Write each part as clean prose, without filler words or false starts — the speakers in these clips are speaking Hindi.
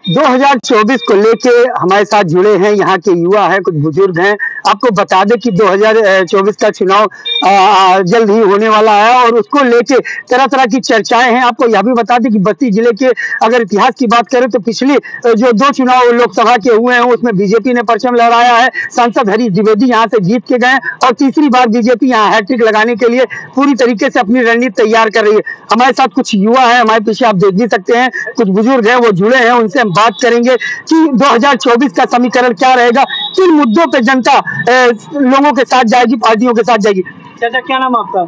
2024 को लेके हमारे साथ जुड़े हैं यहाँ के युवा हैं, कुछ बुजुर्ग हैं। आपको बता दें कि 2024 का चुनाव जल्द ही होने वाला है और उसको लेके तरह तरह की चर्चाएं हैं। आपको यह भी बता दें कि बस्ती जिले के अगर इतिहास की बात करें तो पिछले जो 2 चुनाव लोकसभा के हुए हैं उसमें बीजेपी ने परचम लहराया है। सांसद हरीश द्विवेदी यहाँ से जीत के गए और तीसरी बार बीजेपी यहाँ हैट्रिक लगाने के लिए पूरी तरीके से अपनी रणनीति तैयार कर रही है। हमारे साथ कुछ युवा है, हमारे पीछे आप देख भी सकते हैं, कुछ बुजुर्ग हैं वो जुड़े हैं, उनसे हम बात करेंगे कि 2024 का समीकरण क्या रहेगा, किन मुद्दों पे जनता लोगों के साथ जाएगी, पार्टियों के साथ जाएगी। चाचा क्या नाम आपका?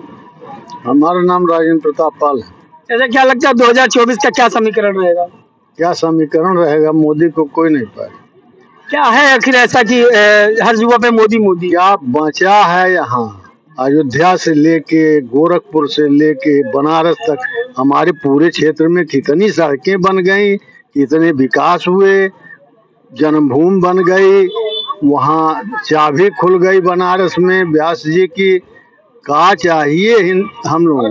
हमारा नाम राजेंद्र प्रताप पाल है। चाचा क्या लगता है 2024 का क्या समीकरण रहेगा? क्या समीकरण रहेगा? मोदी को कोई नहीं पाए। क्या है आखिर ऐसा कि हर युवा पे मोदी मोदी? क्या बचा है यहाँ? अयोध्या से लेके गोरखपुर से लेके बनारस तक हमारे पूरे क्षेत्र में कितनी सड़कें बन गई, कितने विकास हुए, जन्मभूमि बन गई, वहाँ चाबी खुल गई बनारस में व्यास जी की। का चाहिए हम लोगों?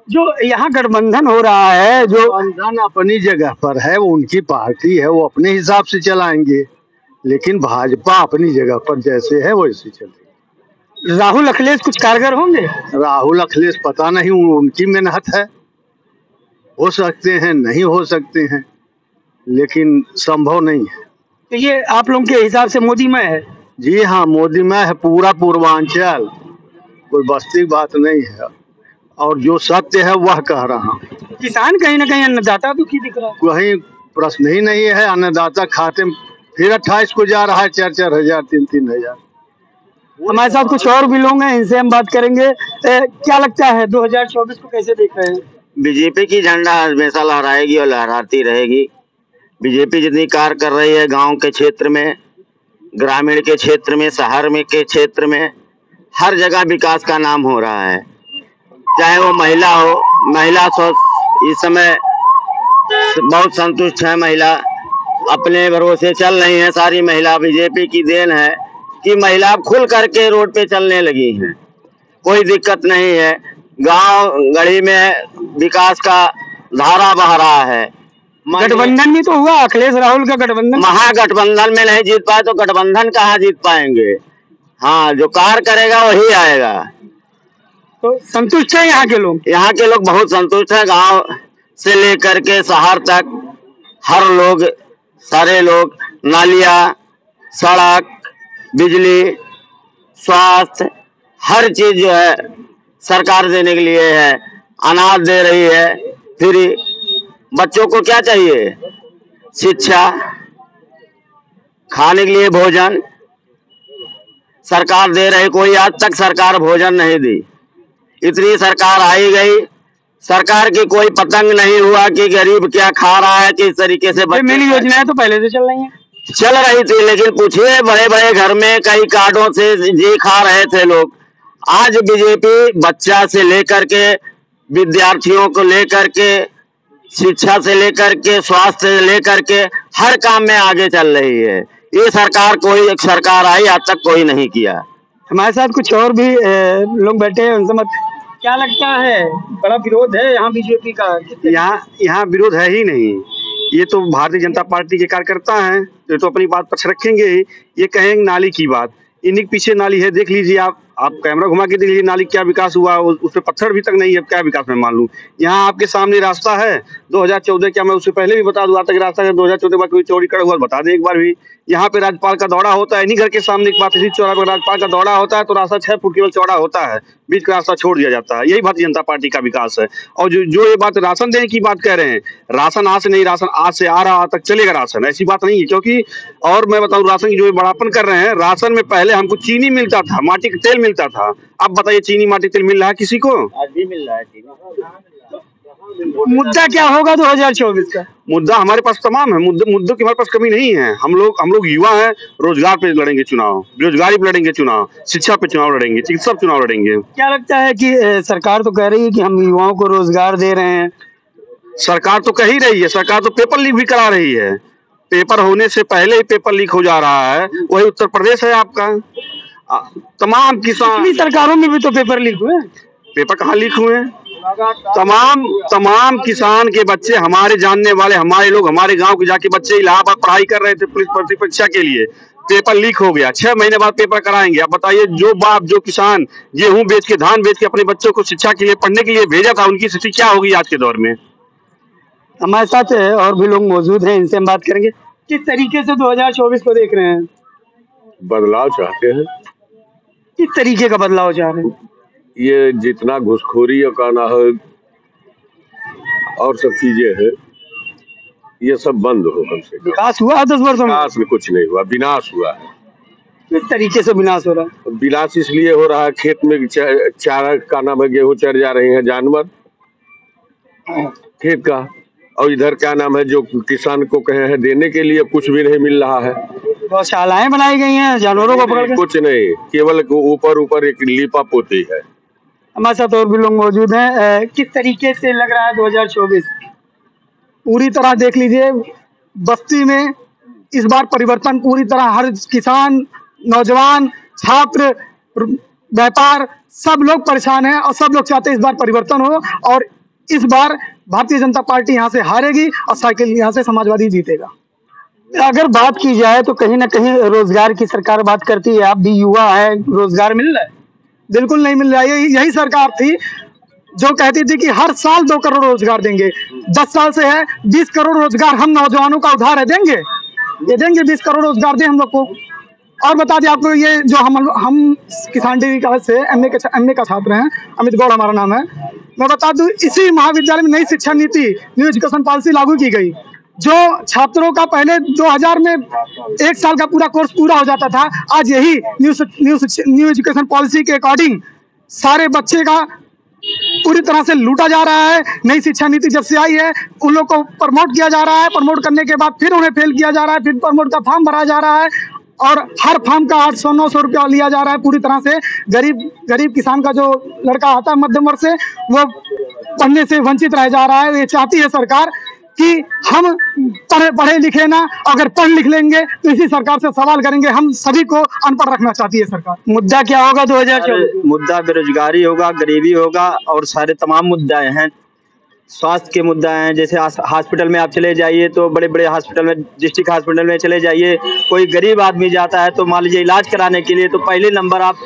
जो यहाँ गठबंधन हो रहा है, जो गठबंधन अपनी जगह पर है, वो उनकी पार्टी है, वो अपने हिसाब से चलाएंगे, लेकिन भाजपा अपनी जगह पर जैसे है वैसे चलेगी। राहुल अखिलेश कुछ कारगर होंगे? राहुल अखिलेश पता नहीं, उनकी मेहनत है, हो सकते हैं, नहीं हो सकते हैं, लेकिन संभव नहीं है। तो ये आप लोगों के हिसाब से मोदी में है? जी हाँ, मोदी में है पूरा पूर्वांचल, कोई बस्ती बात नहीं है, और जो सत्य है वह कह रहा हूँ। किसान कहीं ना कहीं अन्नदाता दुखी दिख रहा है। कहीं प्रश्न ही नहीं है। अन्नदाता खाते में फिर 28 को जा रहा है 4-4 हजार 3-3 हजार। हमारे साथ कुछ और भी लोग हैं, इनसे हम बात करेंगे। क्या लगता है 2024 को कैसे देख रहे हैं? बीजेपी की झंडा हमेशा लहराएगी और लहराती रहेगी। बीजेपी जितनी कार्य कर रही है गांव के क्षेत्र में, ग्रामीण के क्षेत्र में, शहर में के क्षेत्र में, हर जगह विकास का नाम हो रहा है। चाहे वो महिला हो, महिला इस समय बहुत संतुष्ट है। महिला अपने भरोसे चल रही है। सारी महिला बीजेपी की देन है कि महिला खुल करके रोड पे चलने लगी हैं, कोई दिक्कत नहीं है। गांव गढ़ी में विकास का धारा बह रहा है। गठबंधन भी तो हुआ, अखिलेश राहुल का गठबंधन। महागठबंधन में नहीं जीत पाए तो गठबंधन कहाँ जीत पाएंगे? हाँ, जो कार्य करेगा वही आएगा। तो संतुष्ट है यहाँ के लोग? यहाँ के लोग बहुत संतुष्ट है। गांव से लेकर के शहर तक हर लोग, सारे लोग, नालियाँ, सड़क, बिजली, स्वास्थ्य, हर चीज जो है सरकार देने के लिए है। अनाज दे रही है, फिर बच्चों को क्या चाहिए? शिक्षा, खाने के लिए भोजन सरकार दे रही। कोई आज तक सरकार भोजन नहीं दी। इतनी सरकार आई गई, सरकार की कोई पतंग नहीं हुआ कि गरीब क्या खा रहा है, किस तरीके से। मेरी योजनाएं तो पहले से चल रही हैं, चल रही थी, लेकिन पूछिए बड़े बड़े घर में कई कार्डों से जी खा रहे थे लोग। आज बीजेपी बच्चा से लेकर के, विद्यार्थियों को लेकर के, शिक्षा से लेकर के, स्वास्थ्य से लेकर के हर काम में आगे चल रही है। ये सरकार, कोई एक सरकार आई आज तक कोई नहीं किया। हमारे साथ कुछ और भी लोग बैठे हैं, उनसे मत। क्या लगता है बड़ा विरोध है यहाँ बीजेपी का? यहाँ विरोध है ही नहीं। ये तो भारतीय जनता पार्टी के कार्यकर्ता हैं, ये तो अपनी बात पक्ष रखेंगे ही। ये कहेंगे नाली की बात, इन्हीं के पीछे नाली है, देख लीजिए आप कैमरा घुमा के देख लीजिए नाली क्या विकास हुआ, उस पर पत्थर भी तक नहीं है, क्या विकास मैं मान लूँ। यहाँ आपके सामने रास्ता है 2014, क्या मैं उससे पहले भी बता दूँ, आज तक रास्ता है 2014 बाद कोई चौड़ीकरण हुआ बता दें एक बार भी। यहाँ पे राज्यपाल का दौरा होता है, इन्हीं घर के सामने एक बात, इसी चौराहे पर राज्यपाल का दौरा होता है तो रास्ता 6 फुट केवल चौड़ा होता है, बीच का रास्ता छोड़ दिया जाता है। यही भारतीय जनता पार्टी का विकास है। और जो ये बात राशन देने की बात कह रहे हैं, राशन आज से नहीं, राशन आज से आ रहा तक चलेगा राशन, ऐसी बात नहीं है। क्योंकि और मैं बताऊँ, राशन की जो बड़ापन कर रहे हैं, राशन में पहले हमको चीनी मिलता था, माटी का तेल मिलता था। अब बताइए चीनी माटी तेल मिल रहा है किसी को? आज भी मिल रहा है चीनी। मुद्दा क्या होगा 2024 का? मुद्दा हमारे पास तमाम है, मुद्दों की हमारे पास कमी नहीं है। हम लोग युवा हैं, रोजगार पे लड़ेंगे चुनाव, बेरोजगारी पे लड़ेंगे चुनाव, शिक्षा पे चुनाव लड़ेंगे, चिकित्सा पे चुनाव लड़ेंगे। क्या लगता है कि सरकार तो कह रही है कि हम युवाओं को रोजगार दे रहे हैं? सरकार तो कह ही रही है, सरकार तो पेपर लीक भी करा रही है। पेपर होने से पहले ही पेपर लीक हो जा रहा है। वही उत्तर प्रदेश है आपका। तमाम किसान, सरकारों में भी तो पेपर लीक हुए। पेपर कहाँ लीक हुए हैं? तमाम किसान के बच्चे, हमारे जानने वाले, हमारे लोग, हमारे गांव के जाके बच्चे इलाहाबाद पढ़ाई कर रहे थे पुलिस भर्ती परीक्षा के लिए, पेपर लीक हो गया, 6 महीने बाद पेपर कराएंगे। आप बताइए, जो बाप, जो किसान गेहूं बेच के, धान बेच के अपने बच्चों को शिक्षा के लिए, पढ़ने के लिए भेजा था, उनकी स्थिति क्या होगी आज के दौर में? हमारे साथ और भी लोग मौजूद हैं, इनसे हम बात करेंगे। किस तरीके से 2024 को देख रहे हैं? बदलाव चाहते हैं। किस तरीके का बदलाव चाह रहे हैं? ये जितना घुसखोरी का ना हो और सब चीजें हैं, ये सब बंद हो कम से कम। विकास हुआ है 10 वर्षों में? विकास में कुछ नहीं हुआ, विनाश हुआ है। किस तरीके से विनाश हो रहा है? विनाश इसलिए हो रहा है, खेत में चारा का नाम है, गेहूं चढ़ जा रहे हैं जानवर खेत का, और इधर क्या नाम है, जो किसान को कहे हैं देने के लिए, कुछ भी नहीं मिल रहा है। गौशालाएं बनाई गई हैं जानवरों को पकड़ के? कुछ नहीं, केवल ऊपर एक लीपा पोती है। हमारे साथ और भी लोग मौजूद हैं। किस तरीके से लग रहा है 2024? पूरी तरह देख लीजिए, बस्ती में इस बार परिवर्तन पूरी तरह, हर किसान, नौजवान, छात्र, व्यापार, सब लोग परेशान हैं और सब लोग चाहते हैं इस बार परिवर्तन हो, और इस बार भारतीय जनता पार्टी यहाँ से हारेगी और साइकिल यहाँ से समाजवादी जीतेगा। अगर बात की जाए तो कहीं ना कहीं रोजगार की सरकार बात करती है, आप भी युवा है, रोजगार मिल रहा है? बिल्कुल नहीं मिल रहा है। यही सरकार थी जो कहती थी कि हर साल 2 करोड़ रोजगार देंगे। 10 साल से है 20 करोड़ रोजगार हम नौजवानों का उधार है, देंगे, ये देंगे 20 करोड़ रोजगार दें हम लोग को। और बता दें आपको, ये जो हम किसान डिग्री कॉलेज से एमए का छात्र हैं, अमित गौड़ हमारा नाम है। मैं बता दूं, इसी महाविद्यालय में नई शिक्षा नीति, न्यू एजुकेशन पॉलिसी लागू की गई, जो छात्रों का पहले 2000 में 1 साल का पूरा कोर्स पूरा हो जाता था, आज यही न्यू एजुकेशन पॉलिसी के अकॉर्डिंग सारे बच्चे का पूरी तरह से लूटा जा रहा है। नई शिक्षा नीति जब से आई है, उन लोग को प्रमोट किया जा रहा है, प्रमोट करने के बाद फिर उन्हें फेल किया जा रहा है, फिर प्रमोट का फॉर्म भरा जा रहा है, और हर फॉर्म का 800-900 रुपया लिया जा रहा है। पूरी तरह से गरीब किसान का जो लड़का आता है मध्यम वर्ग से, वो पढ़ने से वंचित रह जा रहा है। ये चाहती है सरकार कि हम पढ़े लिखे ना, अगर पढ़ लिख लेंगे तो इसी सरकार से सवाल करेंगे। हम सभी को अनपढ़ रखना चाहती है सरकार। मुद्दा क्या होगा 2024? मुद्दा बेरोजगारी होगा, गरीबी होगा, और सारे तमाम मुद्दे हैं। स्वास्थ्य के मुद्दा हैं, जैसे हॉस्पिटल में आप चले जाइए तो बड़े बड़े हॉस्पिटल में, डिस्ट्रिक्ट हॉस्पिटल में चले जाइए, कोई गरीब आदमी जाता है तो मान लीजिए इलाज कराने के लिए, तो पहले नंबर आप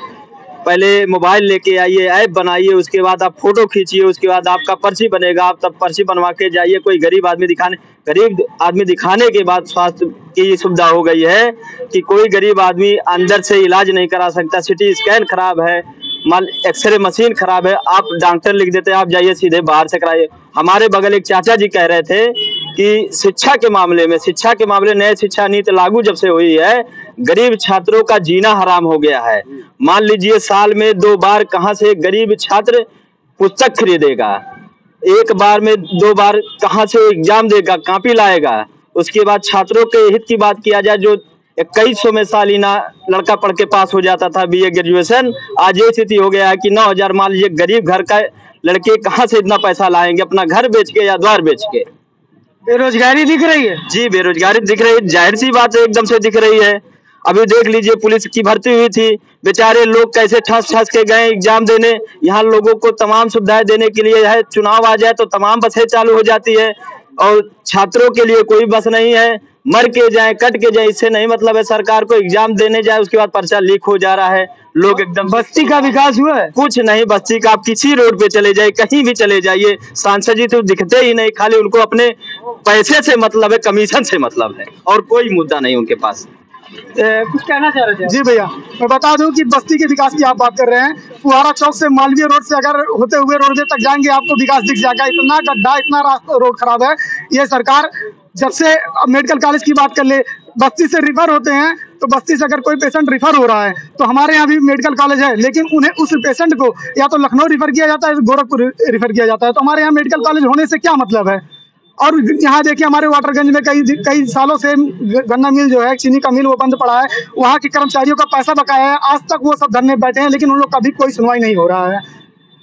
पहले मोबाइल लेके आइए, ऐप बनाइए, उसके बाद आप फोटो खींचिए, उसके बाद आपका पर्ची बनेगा, आप तब पर्ची बनवा के जाइए। कोई गरीब आदमी दिखाने के बाद स्वास्थ्य की ये सुविधा हो गई है कि कोई गरीब आदमी अंदर से इलाज नहीं करा सकता। सिटी स्कैन खराब है, एक्सरे मशीन खराब है, आप डॉक्टर लिख देते हैं, आप जाइए सीधे बाहर से कराइए। हमारे बगल एक चाचा जी कह रहे थे कि शिक्षा के मामले नए शिक्षा नीति लागू जब से हुई है, गरीब छात्रों का जीना हराम हो गया है। मान लीजिए साल में 2 बार कहाँ से गरीब छात्र पुस्तक खरीदेगा, एक बार में 2 बार कहाँ से एग्जाम देगा, कॉपी लाएगा। उसके बाद छात्रों के हित की बात किया जाए, जो 2100 में सालीना लड़का पढ़ के पास हो जाता था बीए ग्रेजुएशन, आज ये स्थिति हो गया है कि 9000। मान लीजिए गरीब घर का लड़के कहाँ से इतना पैसा लाएंगे, अपना घर बेच के या द्वार बेच के। बेरोजगारी दिख रही है जी, बेरोजगारी दिख रही है, जाहिर सी बात है, एकदम से दिख रही है। अभी देख लीजिए, पुलिस की भर्ती हुई थी, बेचारे लोग कैसे ठस के गए एग्जाम देने। यहाँ लोगों को तमाम सुविधाएं देने के लिए है, चुनाव आ जाए तो तमाम बसें चालू हो जाती है, और छात्रों के लिए कोई बस नहीं है। मर के जाए, कट के जाए, इससे नहीं मतलब है। सरकार को एग्जाम देने जाए, उसके बाद पर्चा लीक हो जा रहा है। लोग एकदम, बस्ती का विकास हुआ है? कुछ नहीं, बस्ती का आप किसी रोड पे चले जाइए, कहीं भी चले जाइए, सांसद जी तो दिखते ही नहीं। खाली उनको अपने पैसे से मतलब है, कमीशन से मतलब है, और कोई मुद्दा नहीं उनके पास। कुछ कहना चाह रहे थे? जी भैया, मैं बता दूं कि बस्ती के विकास की आप बात कर रहे हैं। फुहारा चौक से मालवीय रोड से अगर होते हुए रोडवे तक जाएंगे, आपको विकास दिख जाएगा। इतना गड्ढा, इतना रास्ता, रोड खराब है। ये सरकार जब से, मेडिकल कॉलेज की बात कर ले, बस्ती से रिफर होते हैं, तो बस्ती से अगर कोई पेशेंट रिफर हो रहा है तो हमारे यहाँ भी मेडिकल कॉलेज है, लेकिन उन्हें उस पेशेंट को या तो लखनऊ रिफर किया जाता है, गोरखपुर रिफर किया जाता है। तो हमारे यहाँ मेडिकल कॉलेज होने से क्या मतलब है? और यहाँ देखिए, हमारे वाटरगंज में कई सालों से गन्ना मिल जो है, चीनी का मिल, वो बंद पड़ा है। वहाँ के कर्मचारियों का पैसा बकाया है, आज तक वो सब धरने बैठे हैं, लेकिन उन लोग का भी कोई सुनवाई नहीं हो रहा है।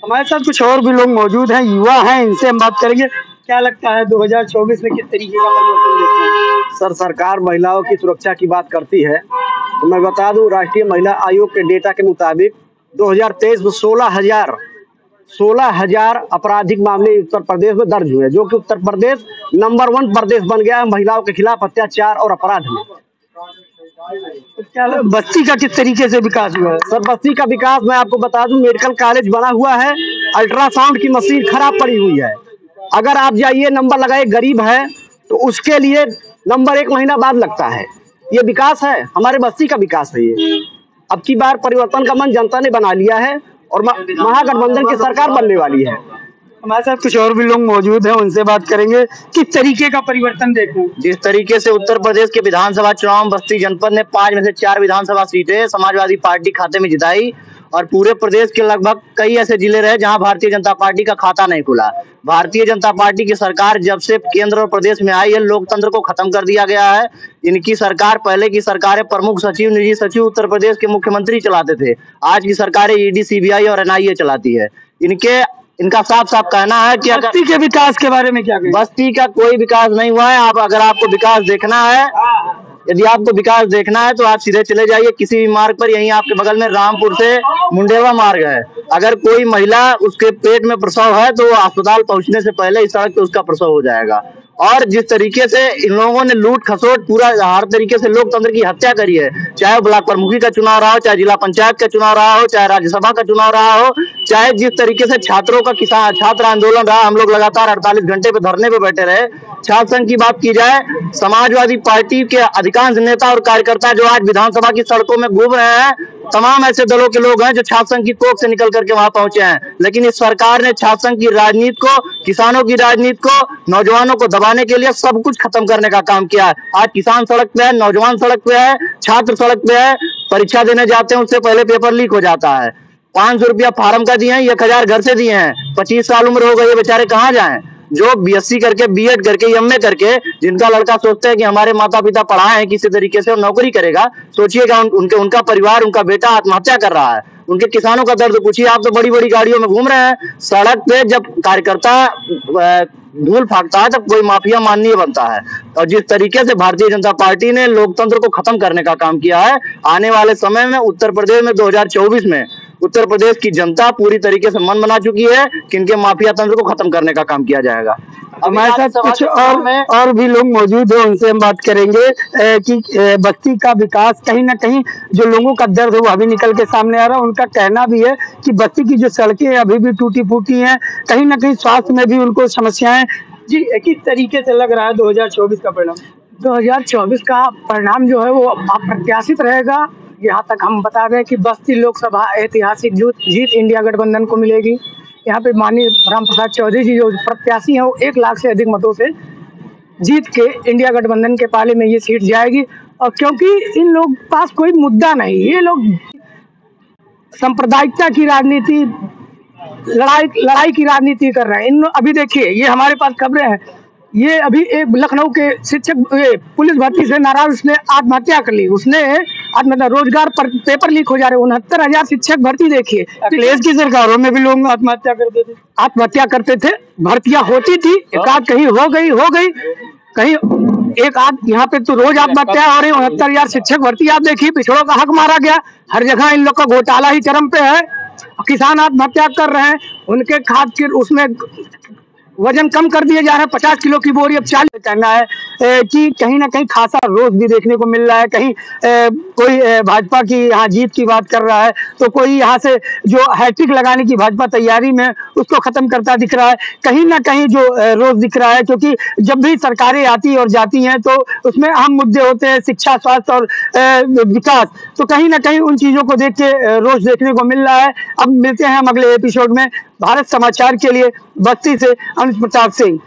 हमारे साथ कुछ और भी लोग मौजूद हैं, युवा हैं, इनसे हम बात करेंगे। क्या लगता है 2024 में किस तरीके का परिवर्तन देखते हैं? सर, सरकार महिलाओं की सुरक्षा की बात करती है, तो मैं बता दूं, राष्ट्रीय महिला आयोग के डेटा के मुताबिक 2023 में 16,000 आपराधिक मामले उत्तर प्रदेश में दर्ज हुए, जो कि उत्तर प्रदेश नंबर 1 प्रदेश बन गया है महिलाओं के खिलाफ अत्याचार और अपराध में। बस्ती का किस तरीके से विकास हुआ है? सर, बस्ती का विकास मैं आपको बता दूं, मेडिकल कॉलेज बना हुआ है, अल्ट्रासाउंड की मशीन खराब पड़ी हुई है। अगर आप जाइए नंबर लगाए गरीब है तो उसके लिए नंबर 1 महीना बाद लगता है। ये विकास है, हमारे बस्ती का विकास है ये। अब की बार परिवर्तन का मन जनता ने बना लिया है और महागठबंधन की सरकार बनने वाली है। हमारे साथ कुछ और भी लोग मौजूद हैं, उनसे बात करेंगे। किस तरीके का परिवर्तन देखते हैं? जिस तरीके से उत्तर प्रदेश के विधानसभा चुनाव में बस्ती जनपद ने 5 में से 4 विधानसभा सीटें समाजवादी पार्टी खाते में जिताई और पूरे प्रदेश के लगभग कई ऐसे जिले रहे जहां भारतीय जनता पार्टी का खाता नहीं खुला। भारतीय जनता पार्टी की सरकार जब से केंद्र और प्रदेश में आई है, लोकतंत्र को खत्म कर दिया गया है। इनकी सरकार, पहले की सरकारें प्रमुख सचिव, निजी सचिव उत्तर प्रदेश के मुख्यमंत्री चलाते थे। आज की सरकारें ईडी, सीबीआई और एनआईए चलाती है। इनका साफ साफ कहना है कि बस्ती के विकास के बारे में क्या कहें? बस्ती का कोई विकास नहीं हुआ है। अगर आपको विकास देखना है, यदि आपको विकास देखना है तो आप सीधे चले जाइए किसी भी मार्ग पर। यहीं आपके बगल में रामपुर से मुंडेवा मार्ग है। अगर कोई महिला उसके पेट में प्रसव है तो अस्पताल पहुंचने से पहले इस सड़क पे उसका प्रसव हो जाएगा। और जिस तरीके से इन लोगों ने लूट खसोट पूरा हर तरीके से लोकतंत्र की हत्या करी है, चाहे ब्लॉक प्रमुखी का चुनाव रहा हो, चाहे जिला पंचायत का चुनाव रहा हो, चाहे राज्यसभा का चुनाव रहा हो, चाहे जिस तरीके से छात्रों का छात्र आंदोलन रहा, हम लोग लगातार 48 घंटे पे धरने पे बैठे रहे। छात्र संघ की बात की जाए, समाजवादी पार्टी के अधिकांश नेता और कार्यकर्ता जो आज विधानसभा की सड़कों में घूम रहे हैं, तमाम ऐसे दलों के लोग हैं जो छात्र संघ की कोख से निकल करके वहां पहुंचे हैं। लेकिन इस सरकार ने छात्र संघ की राजनीति को, किसानों की राजनीति को, नौजवानों को दबाने के लिए सब कुछ खत्म करने का काम किया है। आज किसान सड़क पे है, नौजवान सड़क पे है, छात्र सड़क पे है, परीक्षा देने जाते हैं उससे पहले पेपर लीक हो जाता है। 500 रुपया फार्म का दिए हैं, 1000 घर से दिए हैं। 25 साल उम्र हो गई, ये बेचारे कहाँ जाएं? जो बीएससी करके, बीएड करके, एमए करके, जिनका लड़का सोचते हैं कि हमारे माता पिता पढ़ाए हैं किसी तरीके से और नौकरी करेगा, सोचिएगा उनका परिवार, उनका बेटा आत्महत्या कर रहा है। उनके किसानों का दर्द पूछिए। आप तो बड़ी बड़ी गाड़ियों में घूम रहे हैं, सड़क पे जब कार्यकर्ता धूल फाकता है तब कोई माफिया माननीय बनता है। और जिस तरीके से भारतीय जनता पार्टी ने लोकतंत्र को खत्म करने का काम किया है, आने वाले समय में उत्तर प्रदेश में 2024 में उत्तर प्रदेश की जनता पूरी तरीके से मन बना चुकी है कि इनके माफिया तंत्र को खत्म करने का काम किया जाएगा। हमारे साथ कुछ और भी लोग मौजूद हैं, उनसे हम बात करेंगे कि बस्ती का विकास कहीं ना कहीं जो लोगों का दर्द है वो अभी निकल के सामने आ रहा है। उनका कहना भी है कि बस्ती की जो सड़कें अभी भी टूटी फूटी हैं, कहीं ना कहीं स्वास्थ्य में भी उनको समस्याएं। जी, किस तरीके से लग रहा है 2024 का परिणाम? 2024 का परिणाम जो है वो अप्रत्याशित रहेगा। यहाँ तक हम बता दें कि बस्ती लोकसभा ऐतिहासिक जीत इंडिया गठबंधन को मिलेगी। यहाँ पे माननीय राम प्रसाद चौधरी जी जो प्रत्याशी हैं वो 1 लाख से अधिक मतों से जीत के इंडिया गठबंधन के पाले में ये सीट जाएगी। और क्योंकि इन लोग पास कोई मुद्दा नहीं, ये लोग सांप्रदायिकता की राजनीति, लड़ाई की राजनीति कर रहे हैं। अभी देखिए, ये हमारे पास खबरें हैं, ये अभी एक लखनऊ के शिक्षक पुलिस भर्ती से नाराज, उसने आत्महत्या कर ली। उसने रोजगार पर पेपर लीक हो जा रहे, 69,000 शिक्षक भर्ती। देखिए, अखिलेश की सरकारों में भी लोग आत्महत्या करते थे, भर्तियां होती थी, एकाध कहीं हो गई कहीं एक आध, यहाँ पे तो रोज आत्महत्या हो रही। 69,000 शिक्षक भर्ती आप देखिए, पिछड़ों का हक मारा गया। हर जगह इन लोग का घोटाला ही चरम पे है। किसान आत्महत्या कर रहे हैं, उनके खाद के उसमें वजन कम कर दिए जा रहे हैं, 50 किलो की बोरी अब 40। कहना है कि कहीं ना कहीं खासा रोष भी देखने को मिल रहा है। कहीं कोई भाजपा की यहाँ जीत की बात कर रहा है तो कोई यहाँ से जो हैट्रिक लगाने की भाजपा तैयारी में उसको खत्म करता दिख रहा है। कहीं ना कहीं जो रोष दिख रहा है, क्योंकि जब भी सरकारें आती और जाती हैं तो उसमें अहम मुद्दे होते हैं, शिक्षा, स्वास्थ्य और विकास। तो कहीं ना कहीं उन चीजों को देख के रोष देखने को मिल रहा है। अब मिलते हैं हम अगले एपिसोड में। भारत समाचार के लिए बस्ती से अनुज प्रताप सिंह।